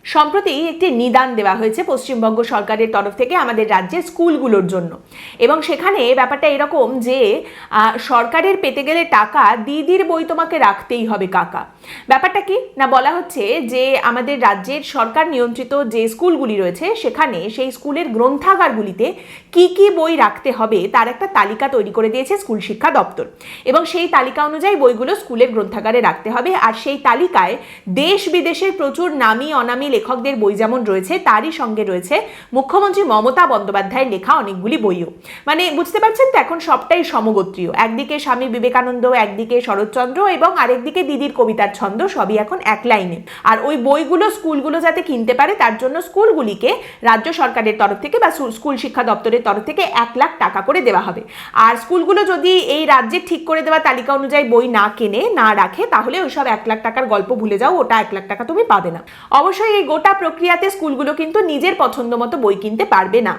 সম্প্রতি একটি নিদান দেওয়া হয়েছে পশ্চিমবঙ্গ সরকারের তরফ থেকে আমাদের রাজ্যের স্কুলগুলোর জন্য, এবং সেখানে ব্যাপারটা এরকম যে সরকারের পেতে গেলে টাকা, দিদির বই তোমাকে রাখতেই হবে কাকা। ব্যাপারটা কি না, বলা হচ্ছে যে আমাদের রাজ্যের সরকার নিয়ন্ত্রিত যে স্কুলগুলি রয়েছে সেখানে সেই স্কুলের গ্রন্থাগারগুলিতে কি কি বই রাখতে হবে তার একটা তালিকা তৈরি করে দিয়েছে স্কুল শিক্ষা দপ্তর, এবং সেই তালিকা অনুযায়ী বইগুলো স্কুলের গ্রন্থাগারে রাখতে হবে। আর সেই তালিকায় দেশ বিদেশের প্রচুর নামী অনামী লেখকদের বই যেমন রয়েছে, তারই সঙ্গে রয়েছে মুখ্যমন্ত্রী মমতা বন্দ্যোপাধ্যায়ের লেখা অনেকগুলি বইও। মানে বুঝতে পারছেন তো, এখন সবটাই সমগোত্রীয়, একদিকে স্বামী বিবেকানন্দ, একদিকে শরৎচন্দ্র এবং আরেকদিকে দিদির কবিতার ছন্দ, সবই এখন এক লাইনে। আর ওই বইগুলো স্কুলগুলো যাতে কিনতে পারে তার জন্য স্কুলগুলিকে রাজ্য সরকারের তরফ থেকে বা স্কুল শিক্ষা দপ্তরের তরফ থেকে 1,00,000 টাকা করে দেওয়া হবে। আর স্কুলগুলো যদি এই রাজ্যের ঠিক করে দেওয়া তালিকা অনুযায়ী বই না কেনে, না রাখে, তাহলে ওইসব 1,00,000 টাকার গল্প ভুলে যাও, ওটা 1,00,000 টাকা তুমি পাবে না। অবশ্যই এই গোটা প্রক্রিয়াতে স্কুলগুলো কিন্তু নিজের পছন্দ মতো বই কিনতে পারবে না।